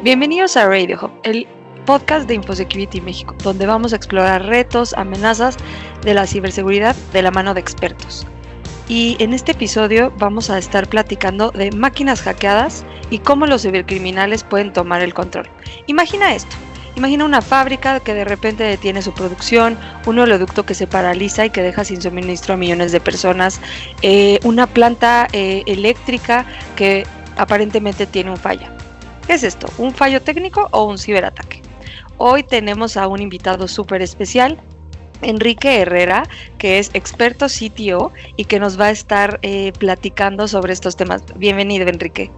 Bienvenidos a Radio Hub, el podcast de InfoSecurity México, donde vamos a explorar retos, amenazas de la ciberseguridad de la mano de expertos. Y en este episodio vamos a estar platicando de máquinas hackeadas y cómo los cibercriminales pueden tomar el control. Imagina esto. Imagina una fábrica que de repente detiene su producción, un oleoducto que se paraliza y que deja sin suministro a millones de personas, una planta eléctrica que aparentemente tiene un fallo. ¿Qué es esto? ¿Un fallo técnico o un ciberataque? Hoy tenemos a un invitado súper especial, Enrique Herrera, que es experto CTO y que nos va a estar platicando sobre estos temas. Bienvenido, Enrique.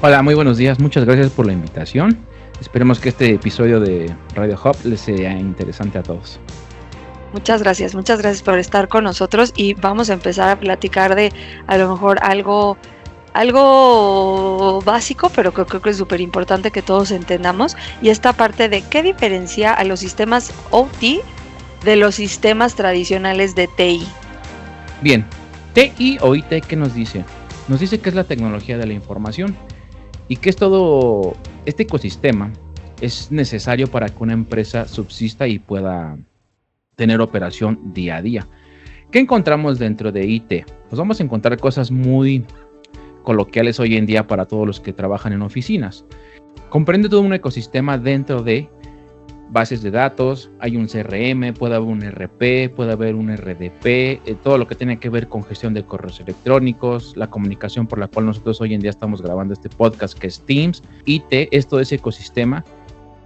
Hola, muy buenos días. Muchas gracias por la invitación. Esperemos que este episodio de Radio Hub les sea interesante a todos. Muchas gracias por estar con nosotros y vamos a empezar a platicar de a lo mejor algo básico, pero creo que es súper importante que todos entendamos, y esta parte de qué diferencia a los sistemas OT de los sistemas tradicionales de TI. Bien, TI o IT, ¿qué nos dice? Nos dice que es la tecnología de la información y que es todo este ecosistema es necesario para que una empresa subsista y pueda tener operación día a día. ¿Qué encontramos dentro de IT? Pues vamos a encontrar cosas muy coloquiales hoy en día para todos los que trabajan en oficinas. Comprende todo un ecosistema dentro de bases de datos, hay un CRM, puede haber un RP, puede haber un RDP, todo lo que tiene que ver con gestión de correos electrónicos, la comunicación por la cual nosotros hoy en día estamos grabando este podcast, que es Teams. IT es todo ese ecosistema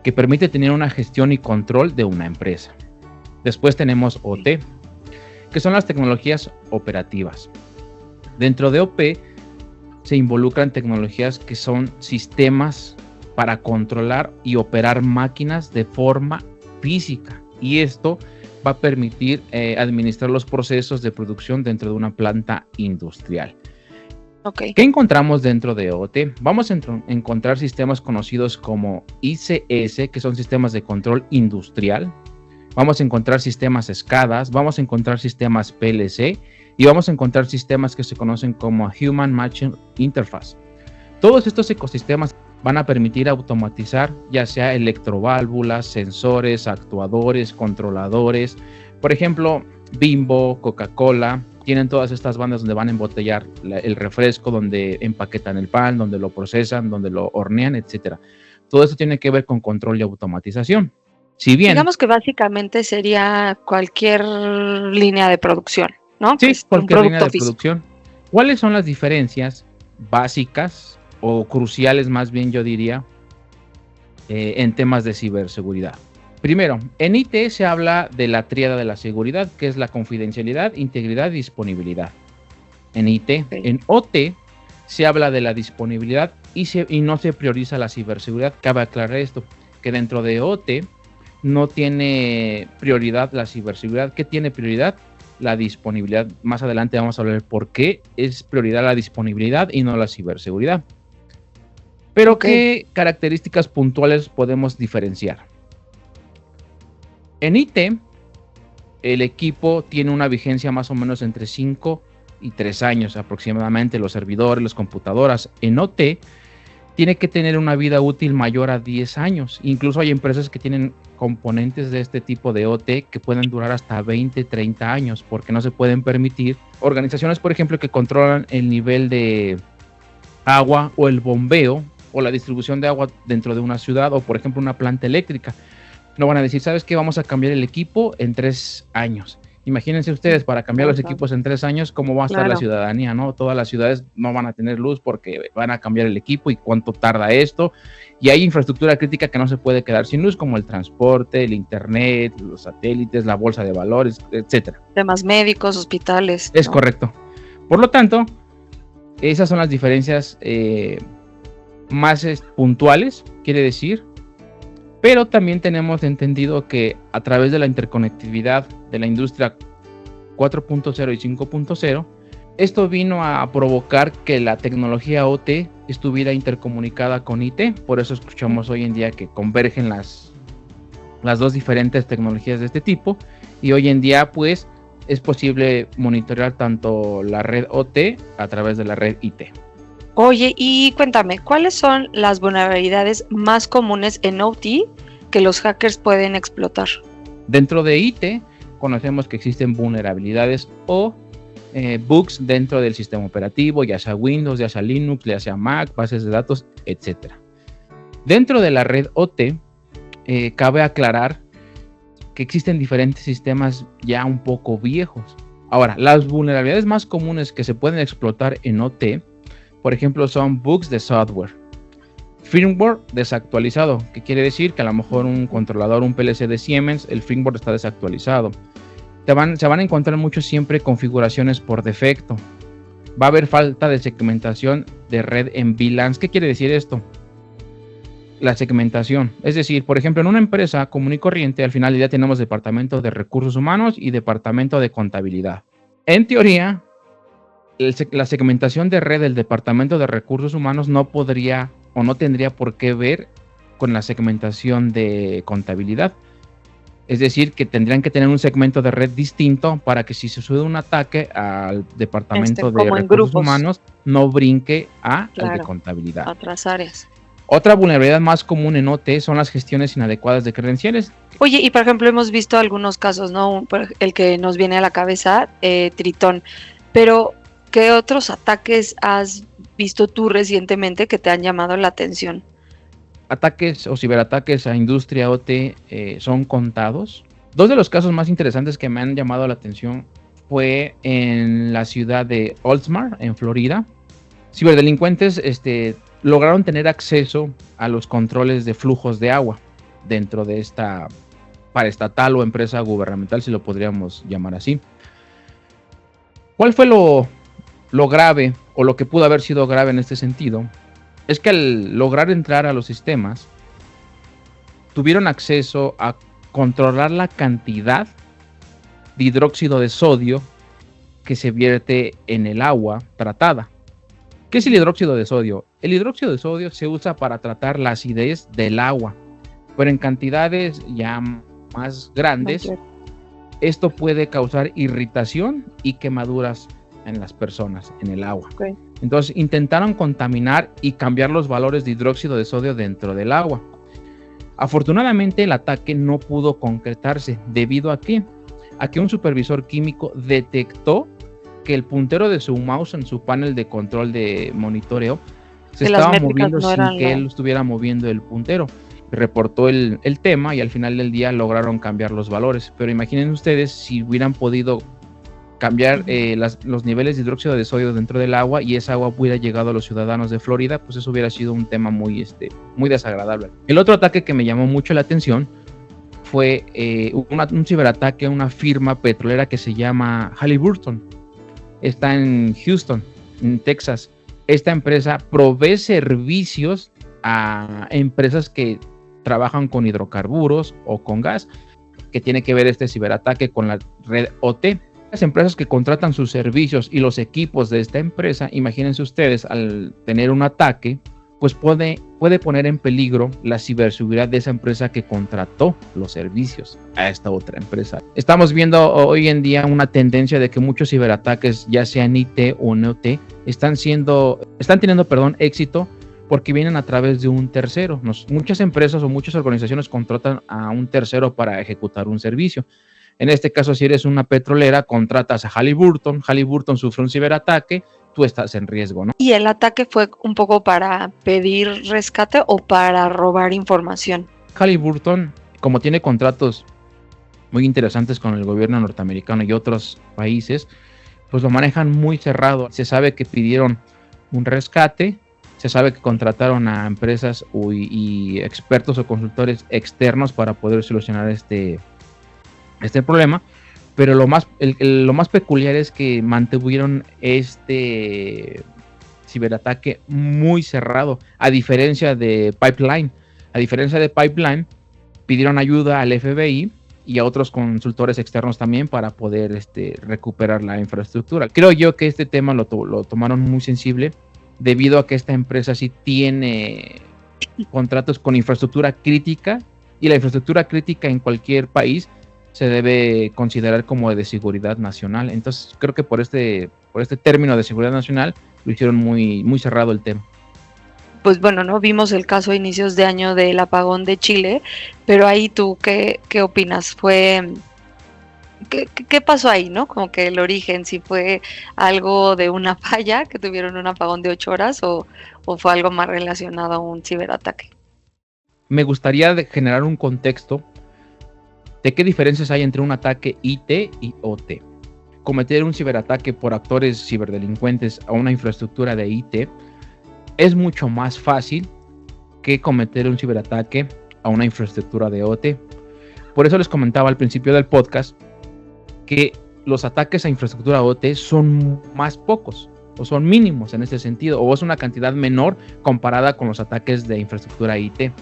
que permite tener una gestión y control de una empresa. Después tenemos OT, que son las tecnologías operativas. Dentro de OP se involucran tecnologías que son sistemas para controlar y operar máquinas de forma física, y esto va a permitir administrar los procesos de producción dentro de una planta industrial. Okay. ¿Qué encontramos dentro de OT? Vamos a encontrar sistemas conocidos como ICS, que son sistemas de control industrial. Vamos a encontrar sistemas SCADA, vamos a encontrar sistemas PLC y vamos a encontrar sistemas que se conocen como Human Machine Interface. Todos estos ecosistemas van a permitir automatizar ya sea electroválvulas, sensores, actuadores, controladores. Por ejemplo, Bimbo, Coca-Cola, tienen todas estas bandas donde van a embotellar el refresco, donde empaquetan el pan, donde lo procesan, donde lo hornean, etc. Todo esto tiene que ver con control y automatización. Si bien, digamos que básicamente sería cualquier línea de producción, ¿no? Sí, pues cualquier línea de producción. ¿Cuáles son las diferencias básicas o cruciales, más bien yo diría, en temas de ciberseguridad? Primero, en IT se habla de la tríada de la seguridad, que es la confidencialidad, integridad y disponibilidad. En IT, okay. En OT se habla de la disponibilidad y no se prioriza la ciberseguridad. Cabe aclarar esto, que dentro de OT no tiene prioridad la ciberseguridad. ¿Qué tiene prioridad? La disponibilidad. Más adelante vamos a hablar por qué es prioridad la disponibilidad y no la ciberseguridad. Pero okay. ¿Qué características puntuales podemos diferenciar? En IT, el equipo tiene una vigencia más o menos entre 5 y 3 años aproximadamente, los servidores, las computadoras. En OT tiene que tener una vida útil mayor a 10 años. Incluso hay empresas que tienen componentes de este tipo de OT que pueden durar hasta 20, 30 años, porque no se pueden permitir organizaciones, por ejemplo, que controlan el nivel de agua o el bombeo o la distribución de agua dentro de una ciudad, o por ejemplo una planta eléctrica. No van a decir, ¿sabes qué? Vamos a cambiar el equipo en 3 años. Imagínense ustedes, para cambiar los equipos en 3 años, ¿cómo va a estar la ciudadanía, no? Todas las ciudades no van a tener luz porque van a cambiar el equipo, y cuánto tarda esto. Y hay infraestructura crítica que no se puede quedar sin luz, como el transporte, el internet, los satélites, la bolsa de valores, etcétera. Temas médicos, hospitales. Es correcto. Por lo tanto, esas son las diferencias más puntuales, quiere decir. Pero también tenemos entendido que a través de la interconectividad de la industria 4.0 y 5.0, esto vino a provocar que la tecnología OT estuviera intercomunicada con IT. Por eso escuchamos hoy en día que convergen las dos diferentes tecnologías de este tipo, y hoy en día pues es posible monitorear tanto la red OT a través de la red IT. Oye, y cuéntame, ¿cuáles son las vulnerabilidades más comunes en OT que los hackers pueden explotar? Dentro de IT conocemos que existen vulnerabilidades o bugs dentro del sistema operativo, ya sea Windows, ya sea Linux, ya sea Mac, bases de datos, etc. Dentro de la red OT, cabe aclarar que existen diferentes sistemas ya un poco viejos. Ahora, las vulnerabilidades más comunes que se pueden explotar en OT, por ejemplo, son bugs de software, firmware desactualizado, que quiere decir que a lo mejor un controlador, un PLC de Siemens, el firmware está desactualizado. Se van a encontrar mucho siempre configuraciones por defecto. Va a haber falta de segmentación de red en VLANs. ¿Qué quiere decir esto? La segmentación. Es decir, por ejemplo, en una empresa común y corriente, al final del día tenemos departamento de recursos humanos y departamento de contabilidad. En teoría, la segmentación de red del departamento de recursos humanos no podría o no tendría por qué ver con la segmentación de contabilidad. Es decir, que tendrían que tener un segmento de red distinto para que si se sube un ataque al departamento de recursos humanos, no brinque al de contabilidad. A otras áreas. Otra vulnerabilidad más común en OT son las gestiones inadecuadas de credenciales. Oye, y por ejemplo hemos visto algunos casos, ¿no? El que nos viene a la cabeza, Tritón. Pero, ¿qué otros ataques has visto tú recientemente que te han llamado la atención? Ataques o ciberataques a industria OT son contados. Dos de los casos más interesantes que me han llamado la atención fue en la ciudad de Oldsmar, en Florida. Ciberdelincuentes lograron tener acceso a los controles de flujos de agua dentro de esta paraestatal o empresa gubernamental, si lo podríamos llamar así. ¿Cuál fue lo grave o lo que pudo haber sido grave en este sentido? Es que al lograr entrar a los sistemas, tuvieron acceso a controlar la cantidad de hidróxido de sodio que se vierte en el agua tratada. ¿Qué es el hidróxido de sodio? El hidróxido de sodio se usa para tratar la acidez del agua, pero en cantidades ya más grandes, esto puede causar irritación y quemaduras en las personas, en el agua. Okay. Entonces intentaron contaminar y cambiar los valores de hidróxido de sodio dentro del agua. Afortunadamente el ataque no pudo concretarse debido a que un supervisor químico detectó que el puntero de su mouse en su panel de control de monitoreo se estaba moviendo sin que él estuviera moviendo el puntero. Reportó el tema y al final del día lograron cambiar los valores. Pero imaginen ustedes si hubieran podido cambiar los niveles de hidróxido de sodio dentro del agua y esa agua hubiera llegado a los ciudadanos de Florida, pues eso hubiera sido un tema muy desagradable. El otro ataque que me llamó mucho la atención fue un ciberataque a una firma petrolera que se llama Halliburton. Está en Houston, en Texas. Esta empresa provee servicios a empresas que trabajan con hidrocarburos o con gas, que tiene que ver este ciberataque con la red OT. Las empresas que contratan sus servicios y los equipos de esta empresa, imagínense ustedes, al tener un ataque, pues puede poner en peligro la ciberseguridad de esa empresa que contrató los servicios a esta otra empresa. Estamos viendo hoy en día una tendencia de que muchos ciberataques, ya sea en IT o en OT, están teniendo éxito porque vienen a través de un tercero. Muchas empresas o muchas organizaciones contratan a un tercero para ejecutar un servicio. En este caso, si eres una petrolera, contratas a Halliburton, Halliburton sufre un ciberataque, tú estás en riesgo, ¿no? ¿Y el ataque fue un poco para pedir rescate o para robar información? Halliburton, como tiene contratos muy interesantes con el gobierno norteamericano y otros países, pues lo manejan muy cerrado. Se sabe que pidieron un rescate, se sabe que contrataron a empresas y expertos o consultores externos para poder solucionar este problema, pero lo más peculiar es que mantuvieron este ciberataque muy cerrado, a diferencia de Pipeline. Pidieron ayuda al FBI y a otros consultores externos también para poder recuperar la infraestructura. Creo yo que este tema lo tomaron muy sensible debido a que esta empresa sí tiene contratos con infraestructura crítica, y la infraestructura crítica en cualquier país se debe considerar como de seguridad nacional. Entonces creo que por este término de seguridad nacional lo hicieron muy, muy cerrado el tema. Pues bueno, ¿no? Vimos el caso a inicios de año del apagón de Chile, pero ahí tú, ¿qué opinas? ¿Qué pasó ahí, no? Como que el origen, si fue algo de una falla, que tuvieron un apagón de 8 horas, o fue algo más relacionado a un ciberataque. Me gustaría generar un contexto de qué diferencias hay entre un ataque IT y OT. Cometer un ciberataque por actores ciberdelincuentes a una infraestructura de IT es mucho más fácil que cometer un ciberataque a una infraestructura de OT. Por eso les comentaba al principio del podcast que los ataques a infraestructura OT son más pocos o son mínimos en ese sentido, o es una cantidad menor comparada con los ataques de infraestructura IT.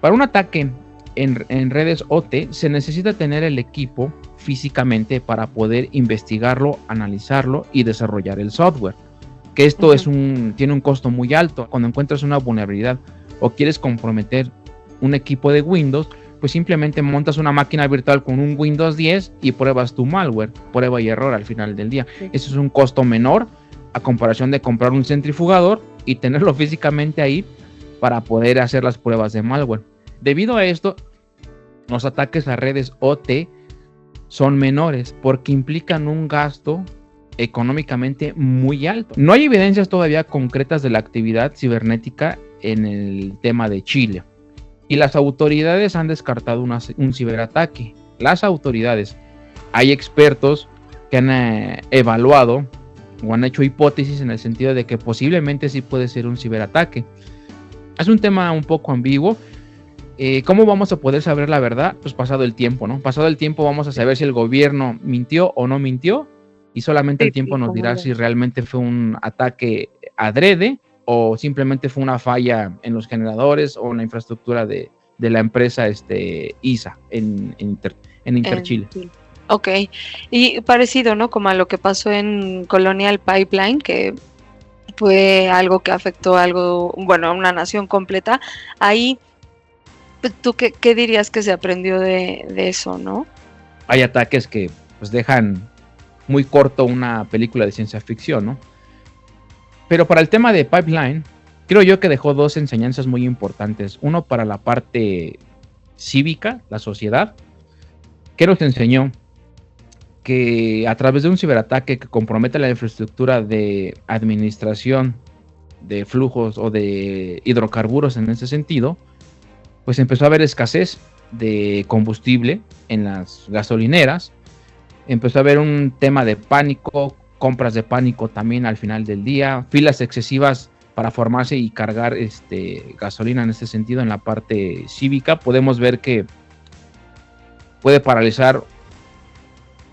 Para un ataque en redes OT se necesita tener el equipo físicamente para poder investigarlo, analizarlo y desarrollar el software. Que esto tiene un costo muy alto. Cuando encuentras una vulnerabilidad o quieres comprometer un equipo de Windows, pues simplemente montas una máquina virtual con un Windows 10 y pruebas tu malware, prueba y error al final del día. Sí. Eso es un costo menor a comparación de comprar un centrifugador y tenerlo físicamente ahí para poder hacer las pruebas de malware. Debido a esto, los ataques a redes OT son menores porque implican un gasto económicamente muy alto. No hay evidencias todavía concretas de la actividad cibernética en el tema de Chile y las autoridades han descartado un ciberataque. Las autoridades, hay expertos que han evaluado o han hecho hipótesis en el sentido de que posiblemente sí puede ser un ciberataque. Es un tema un poco ambiguo. ¿Cómo vamos a poder saber la verdad? Pues pasado el tiempo, ¿no? Pasado el tiempo vamos a saber si el gobierno mintió o no mintió. Y solamente el tiempo nos dirá si realmente fue un ataque adrede o simplemente fue una falla en los generadores o en la infraestructura de la empresa ISA en Interchile. Ok, y parecido, ¿no? Como a lo que pasó en Colonial Pipeline, que fue algo que afectó a una nación completa. Ahí, ¿tú qué dirías que se aprendió de eso, no? Hay ataques que pues dejan muy corto una película de ciencia ficción, ¿no? Pero para el tema de Pipeline, creo yo que dejó dos enseñanzas muy importantes. Uno para la parte cívica, la sociedad, que nos enseñó que a través de un ciberataque que compromete la infraestructura de administración de flujos o de hidrocarburos en ese sentido, pues empezó a haber escasez de combustible en las gasolineras. Empezó a haber un tema de pánico, compras de pánico también al final del día, filas excesivas para formarse y cargar gasolina en este sentido en la parte cívica. Podemos ver que puede paralizar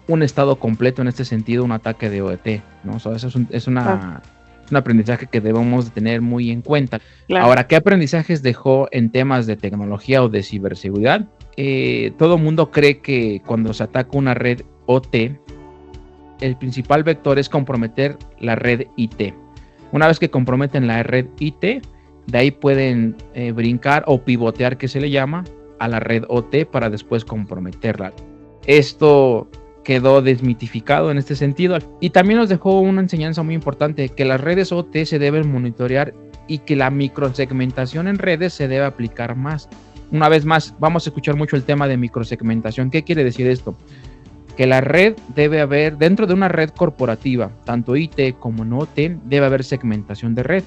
un estado completo en este sentido, un ataque de OT, ¿no? O sea, eso es un aprendizaje que debemos de tener muy en cuenta. Claro. Ahora, ¿qué aprendizajes dejó en temas de tecnología o de ciberseguridad? Todo mundo cree que cuando se ataca una red OT, el principal vector es comprometer la red IT. Una vez que comprometen la red IT, de ahí pueden brincar o pivotear, que se le llama, a la red OT para después comprometerla. Esto quedó desmitificado en este sentido y también nos dejó una enseñanza muy importante, que las redes OT se deben monitorear y que la microsegmentación en redes se debe aplicar más. Una vez más, vamos a escuchar mucho el tema de microsegmentación. ¿Qué quiere decir esto? Que la red debe haber, dentro de una red corporativa, tanto IT como no OT, debe haber segmentación de red.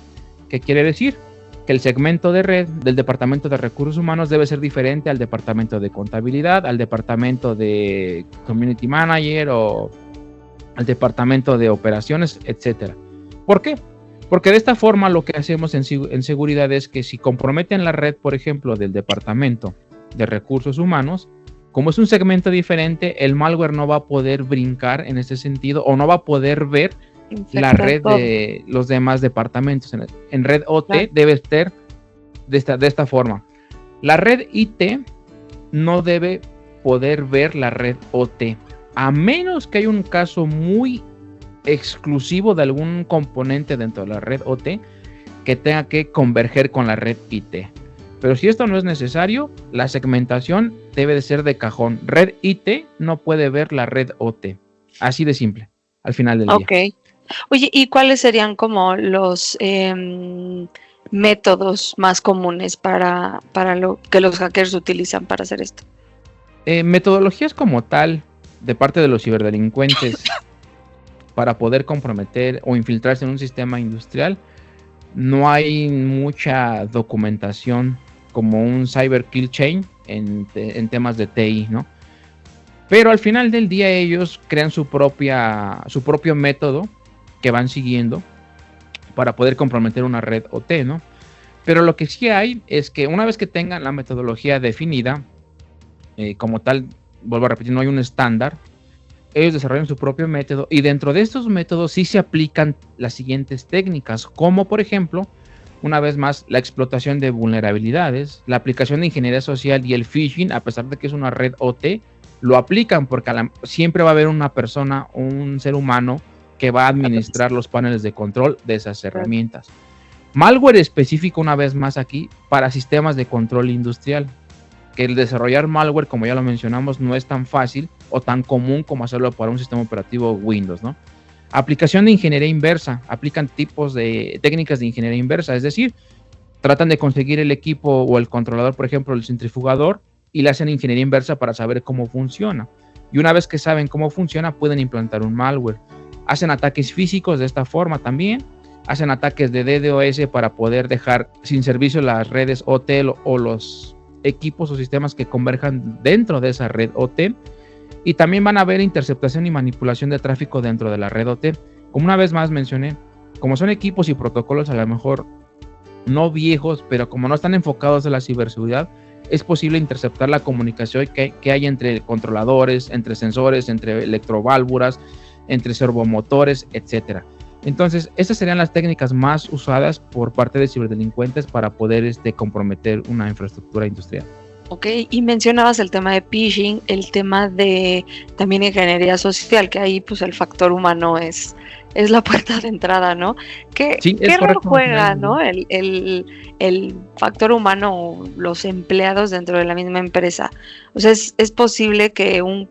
¿Qué quiere decir? Que el segmento de red del departamento de recursos humanos debe ser diferente al departamento de contabilidad, al departamento de community manager o al departamento de operaciones, etcétera. ¿Por qué? Porque de esta forma lo que hacemos en seguridad es que si comprometen la red, por ejemplo, del departamento de recursos humanos, como es un segmento diferente, el malware no va a poder brincar en ese sentido o no va a poder ver la red de los demás departamentos. En red OT debe ser de esta forma. La red IT no debe poder ver la red OT, a menos que haya un caso muy exclusivo de algún componente dentro de la red OT que tenga que converger con la red IT. Pero si esto no es necesario, la segmentación debe de ser de cajón. Red IT no puede ver la red OT. Así de simple, al final del día. Oye, ¿y cuáles serían como los métodos más comunes para lo que los hackers utilizan para hacer esto? Metodologías como tal de parte de los ciberdelincuentes para poder comprometer o infiltrarse en un sistema industrial, no hay mucha documentación como un cyber kill chain en temas de TI, ¿no? Pero al final del día ellos crean su propio método que van siguiendo para poder comprometer una red OT, ¿no? Pero lo que sí hay es que una vez que tengan la metodología definida, como tal, vuelvo a repetir, no hay un estándar, ellos desarrollan su propio método y dentro de estos métodos sí se aplican las siguientes técnicas, como por ejemplo, una vez más, la explotación de vulnerabilidades, la aplicación de ingeniería social y el phishing, a pesar de que es una red OT, lo aplican porque siempre va a haber una persona, un ser humano que va a administrar los paneles de control de esas herramientas. Malware específico, una vez más aquí, para sistemas de control industrial. Que el desarrollar malware, como ya lo mencionamos, no es tan fácil o tan común como hacerlo para un sistema operativo Windows, ¿no? Aplicación de ingeniería inversa. Aplican tipos de técnicas de ingeniería inversa, es decir, tratan de conseguir el equipo o el controlador, por ejemplo, el centrifugador, y le hacen ingeniería inversa para saber cómo funciona. Y una vez que saben cómo funciona, pueden implantar un malware. Hacen ataques físicos de esta forma también. Hacen ataques de DDoS para poder dejar sin servicio las redes OT o los equipos o sistemas que converjan dentro de esa red OT, y también van a haber interceptación y manipulación de tráfico dentro de la red OT. Como una vez más mencioné, como son equipos y protocolos a lo mejor no viejos, pero como no están enfocados en la ciberseguridad, es posible interceptar la comunicación que hay entre controladores, entre sensores, entre electroválvulas, entre servomotores, etcétera. Entonces, estas serían las técnicas más usadas por parte de ciberdelincuentes para poder comprometer una infraestructura industrial. Ok, y mencionabas el tema de phishing, el tema de también ingeniería social, que ahí pues el factor humano es la puerta de entrada, ¿no? ¿Qué rol juega, ¿no? El factor humano, los empleados dentro de la misma empresa. O sea, es posible que un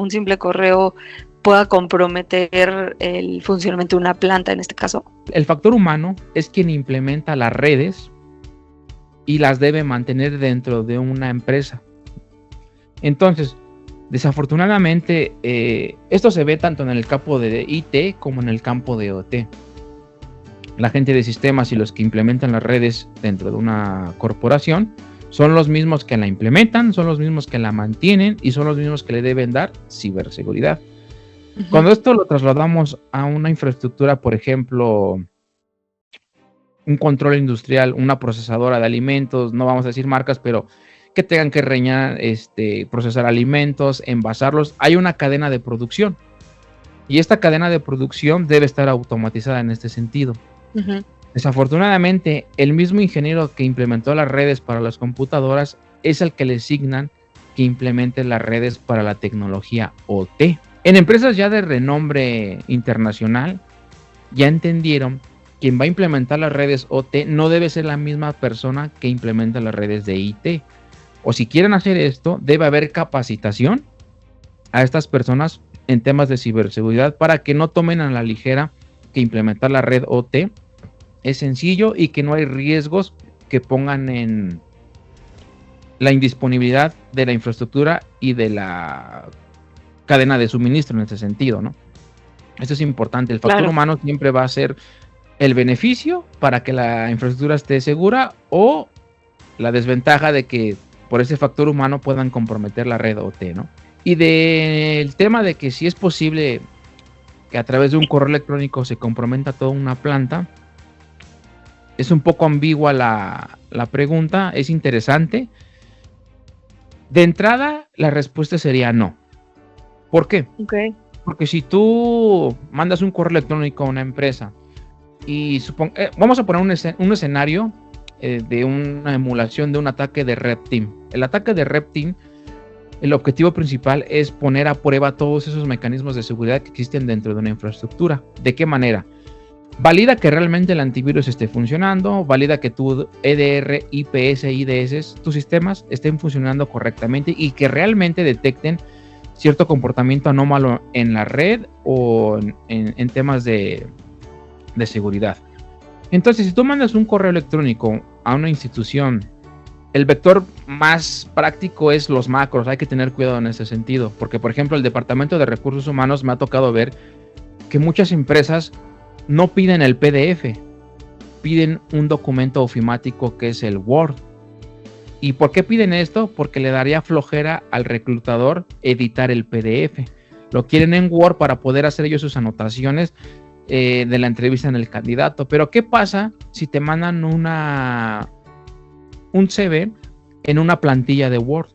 simple correo pueda comprometer el funcionamiento de una planta en este caso. El factor humano es quien implementa las redes y las debe mantener dentro de una empresa. Entonces, desafortunadamente, esto se ve tanto en el campo de IT como en el campo de OT. La gente de sistemas y los que implementan las redes dentro de una corporación son los mismos que la implementan, son los mismos que la mantienen y son los mismos que le deben dar ciberseguridad. Uh-huh. Cuando esto lo trasladamos a una infraestructura, por ejemplo, un control industrial, una procesadora de alimentos, no vamos a decir marcas, pero que tengan que procesar alimentos, envasarlos, hay una cadena de producción. Y esta cadena de producción debe estar automatizada en este sentido. Uh-huh. Desafortunadamente, el mismo ingeniero que implementó las redes para las computadoras es el que le asignan que implemente las redes para la tecnología OT. En empresas ya de renombre internacional, ya entendieron que quien va a implementar las redes OT no debe ser la misma persona que implementa las redes de IT. O si quieren hacer esto, debe haber capacitación a estas personas en temas de ciberseguridad para que no tomen a la ligera que implementar la red OT es sencillo y que no hay riesgos que pongan en la indisponibilidad de la infraestructura y de la cadena de suministro en ese sentido, ¿no? Esto es importante. El factor humano siempre va a ser el beneficio para que la infraestructura esté segura o la desventaja de que por ese factor humano puedan comprometer la red OT, ¿no? Y del tema de que si es posible que a través de un correo electrónico se comprometa toda una planta, es un poco ambigua la pregunta, es interesante. De entrada, la respuesta sería no. ¿Por qué? Okay. Porque si tú mandas un correo electrónico a una empresa y vamos a poner un escenario de una emulación de un ataque de Red Team. El ataque de Red Team, el objetivo principal es poner a prueba todos esos mecanismos de seguridad que existen dentro de una infraestructura. ¿De qué manera? Valida que realmente el antivirus esté funcionando, valida que tu EDR, IPS, IDS, tus sistemas estén funcionando correctamente y que realmente detecten cierto comportamiento anómalo en la red o en temas de seguridad. Entonces, si tú mandas un correo electrónico a una institución, el vector más práctico es los macros. Hay que tener cuidado en ese sentido, porque por ejemplo el Departamento de Recursos Humanos me ha tocado ver que muchas empresas no piden el PDF, piden un documento ofimático que es el Word. ¿Y por qué piden esto? Porque le daría flojera al reclutador editar el PDF. Lo quieren en Word para poder hacer ellos sus anotaciones de la entrevista en el candidato. Pero ¿qué pasa si te mandan un CV en una plantilla de Word?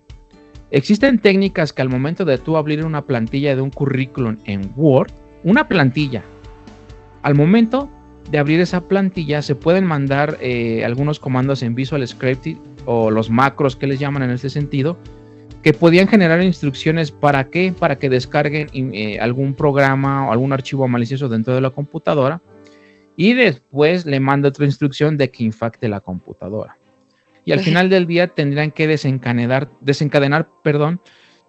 Existen técnicas que al momento de tú abrir una plantilla de un currículum en Word, una plantilla, al momento de abrir esa plantilla se pueden mandar algunos comandos en Visual Script o los macros que les llaman en este sentido, que podían generar instrucciones para qué, para que descarguen algún programa o algún archivo malicioso dentro de la computadora, y después le manda otra instrucción de que infecte la computadora. Y al final del día tendrían que desencadenar,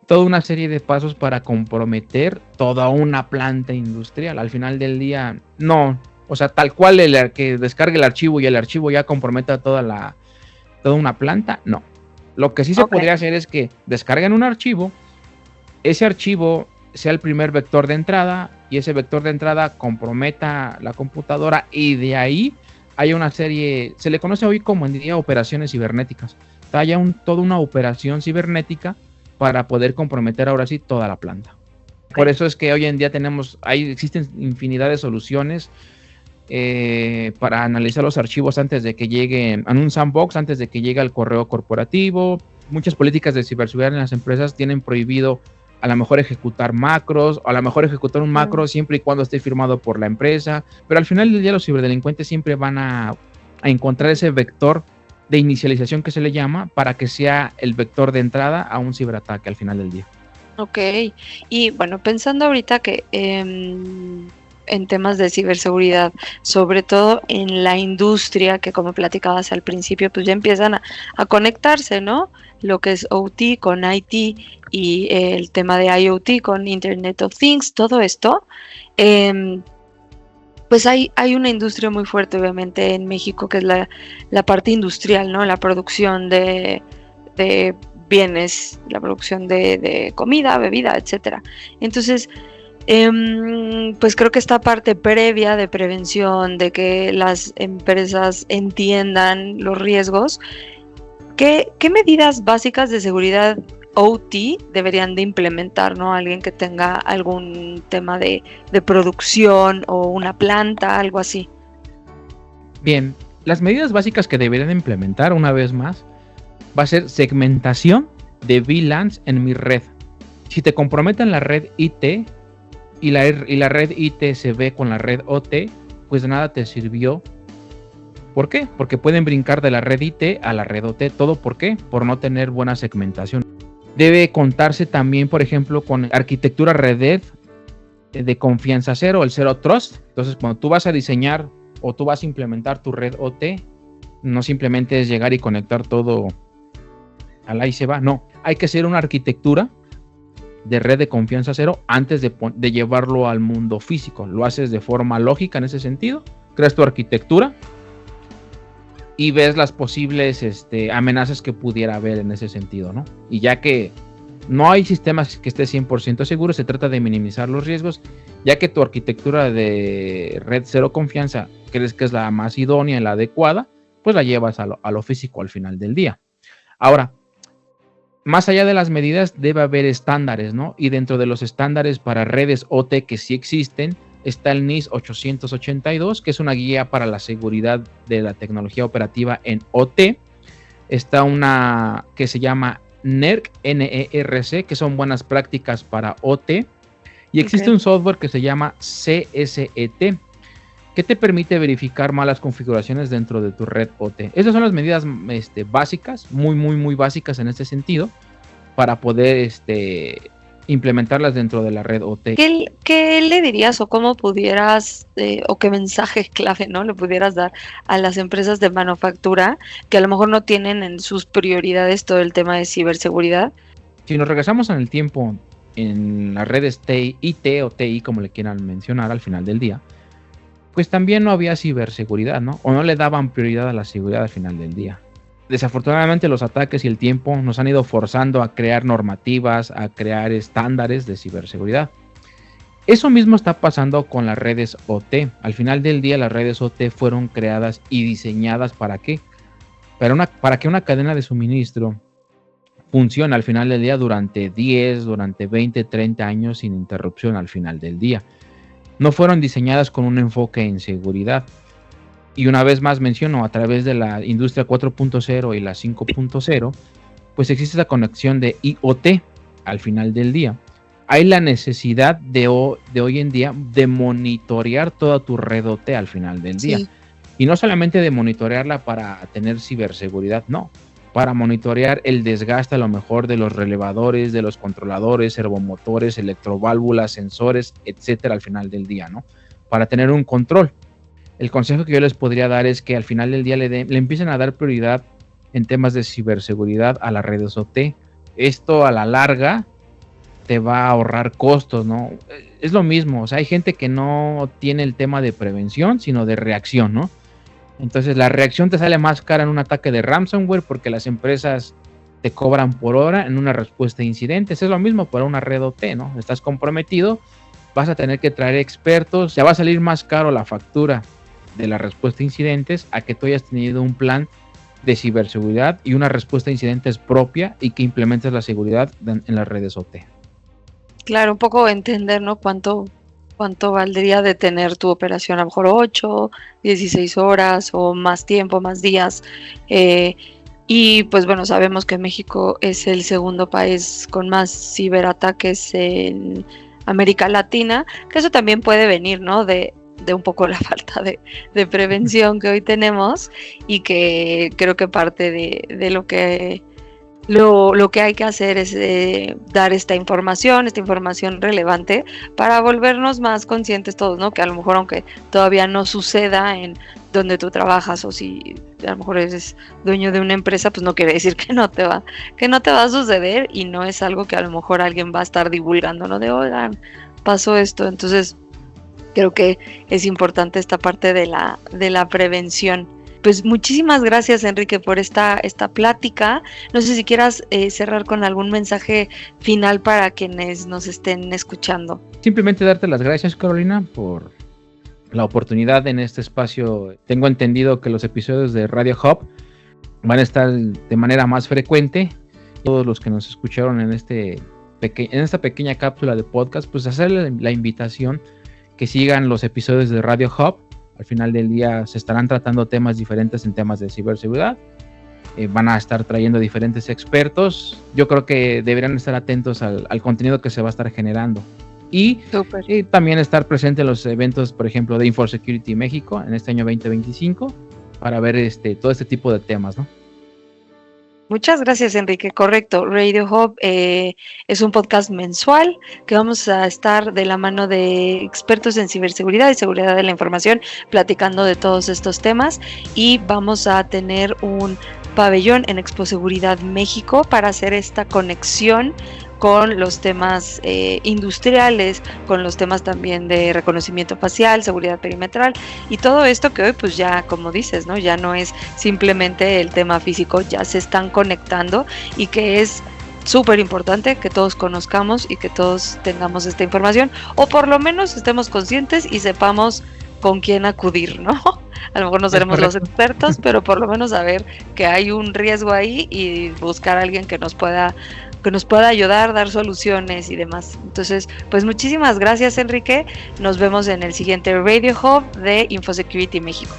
toda una serie de pasos para comprometer toda una planta industrial. Al final del día, no, o sea, tal cual el que descargue el archivo y el archivo ya comprometa toda una planta, no. Lo que sí se podría hacer es que descarguen un archivo, ese archivo sea el primer vector de entrada y ese vector de entrada comprometa la computadora, y de ahí hay una serie, se le conoce hoy como en día operaciones cibernéticas. Haya toda una operación cibernética para poder comprometer ahora sí toda la planta. Por eso es que hoy en día existen infinidad de soluciones para analizar los archivos antes de que lleguen en un sandbox, antes de que llegue al correo corporativo. Muchas políticas de ciberseguridad en las empresas tienen prohibido a lo mejor ejecutar macros, o a lo mejor ejecutar un macro siempre y cuando esté firmado por la empresa, pero al final del día los ciberdelincuentes siempre van a encontrar ese vector de inicialización que se le llama para que sea el vector de entrada a un ciberataque al final del día. Ok, y bueno, pensando ahorita que en temas de ciberseguridad, sobre todo en la industria, que como platicabas al principio, pues ya empiezan a conectarse, ¿no? Lo que es OT con IT y el tema de IoT con Internet of Things, todo esto, pues hay una industria muy fuerte obviamente en México, que es la parte industrial, ¿no? La producción de bienes, la producción de comida, bebida, etcétera. Entonces, pues creo que esta parte previa de prevención, de que las empresas entiendan los riesgos, ¿qué medidas básicas de seguridad OT deberían de implementar, ¿no? Alguien que tenga algún tema de producción o una planta, algo así. Bien, las medidas básicas que deberían de implementar, una vez más, va a ser segmentación de VLANs en mi red. Si te comprometen la red IT y la red IT se ve con la red OT, pues de nada te sirvió. ¿Por qué? Porque pueden brincar de la red IT a la red OT. ¿Todo por qué? Por no tener buena segmentación. Debe contarse también, por ejemplo, con arquitectura red de confianza cero, el Zero Trust. Entonces, cuando tú vas a diseñar o tú vas a implementar tu red OT, no simplemente es llegar y conectar todo al ahí se va. No, hay que hacer una arquitectura de red de confianza cero antes de llevarlo al mundo físico. Lo haces de forma lógica en ese sentido, creas tu arquitectura y ves las posibles amenazas que pudiera haber en ese sentido, ¿no? Y ya que no hay sistemas que esté 100% seguro, se trata de minimizar los riesgos, ya que tu arquitectura de red cero confianza crees que es la más idónea y la adecuada, pues la llevas a lo físico al final del día. Ahora, más allá de las medidas, debe haber estándares, ¿no? Y dentro de los estándares para redes OT que sí existen, está el NIS 882, que es una guía para la seguridad de la tecnología operativa en OT. Está una que se llama NERC, NERC, que son buenas prácticas para OT. Y existe un software que se llama CSET, que te permite verificar malas configuraciones dentro de tu red OT. Esas son las medidas básicas, muy básicas en este sentido, para poder implementarlas dentro de la red OT. ¿Qué le dirías o cómo pudieras, o qué mensaje clave, ¿no?, le pudieras dar a las empresas de manufactura que a lo mejor no tienen en sus prioridades todo el tema de ciberseguridad? Si nos regresamos en el tiempo en las redes IT o TI, como le quieran mencionar al final del día, pues también no había ciberseguridad, ¿no? O no le daban prioridad a la seguridad al final del día. Desafortunadamente los ataques y el tiempo nos han ido forzando a crear normativas, a crear estándares de ciberseguridad. Eso mismo está pasando con las redes OT. Al final del día las redes OT fueron creadas y diseñadas ¿para qué? Para que una cadena de suministro funcione al final del día durante 10, durante 20, 30 años sin interrupción al final del día. No fueron diseñadas con un enfoque en seguridad. Y una vez más menciono, a través de la industria 4.0 y la 5.0, pues existe esa conexión de IoT al final del día. Hay la necesidad de hoy en día de monitorear toda tu red OT al final del día. Y no solamente de monitorearla para tener ciberseguridad, no. Para monitorear el desgaste a lo mejor de los relevadores, de los controladores, servomotores, electroválvulas, sensores, etcétera, al final del día, ¿no? Para tener un control. El consejo que yo les podría dar es que al final del día le empiecen a dar prioridad en temas de ciberseguridad a las redes OT. Esto a la larga te va a ahorrar costos, ¿no? Es lo mismo, o sea, hay gente que no tiene el tema de prevención, sino de reacción, ¿no? Entonces la reacción te sale más cara en un ataque de ransomware porque las empresas te cobran por hora en una respuesta a incidentes. Es lo mismo para una red OT, ¿no? Estás comprometido, vas a tener que traer expertos, te va a salir más caro la factura de la respuesta a incidentes a que tú hayas tenido un plan de ciberseguridad y una respuesta a incidentes propia y que implementes la seguridad en las redes OT. Claro, un poco entender, ¿no? Cuánto valdría de tener tu operación, a lo mejor 8, 16 horas o más tiempo, más días. Y pues bueno, sabemos que México es el segundo país con más ciberataques en América Latina, que eso también puede venir, ¿no? De un poco la falta de prevención que hoy tenemos y que creo que parte de lo que hay que hacer es dar esta información relevante para volvernos más conscientes todos, ¿no? Que a lo mejor aunque todavía no suceda en donde tú trabajas o si a lo mejor eres dueño de una empresa, pues no quiere decir que no te va a suceder y no es algo que a lo mejor alguien va a estar divulgando, ¿no? De, oigan, pasó esto. Entonces creo que es importante esta parte de la prevención. Pues muchísimas gracias, Enrique, por esta plática. No sé si quieras cerrar con algún mensaje final para quienes nos estén escuchando. Simplemente darte las gracias, Carolina, por la oportunidad en este espacio. Tengo entendido que los episodios de Radio Hub van a estar de manera más frecuente. Todos los que nos escucharon en esta pequeña cápsula de podcast, pues hacerle la invitación que sigan los episodios de Radio Hub. Al final del día se estarán tratando temas diferentes en temas de ciberseguridad. Van a estar trayendo diferentes expertos. Yo creo que deberían estar atentos al contenido que se va a estar generando. Y también estar presente en los eventos, por ejemplo, de InfoSecurity México en este año 2025 para ver todo este tipo de temas, ¿no? Muchas gracias, Enrique. Correcto. Radio Hub es un podcast mensual que vamos a estar de la mano de expertos en ciberseguridad y seguridad de la información platicando de todos estos temas y vamos a tener un pabellón en Expo Seguridad México para hacer esta conexión con los temas industriales, con los temas también de reconocimiento facial, seguridad perimetral y todo esto que hoy pues ya, como dices, ¿no? Ya no es simplemente el tema físico, ya se están conectando y que es súper importante que todos conozcamos y que todos tengamos esta información o por lo menos estemos conscientes y sepamos con quién acudir, ¿no? A lo mejor no seremos los expertos, pero por lo menos saber que hay un riesgo ahí y buscar a alguien que nos pueda ayudar, dar soluciones y demás. Entonces, pues muchísimas gracias, Enrique. Nos vemos en el siguiente Radio Hub de InfoSecurity México.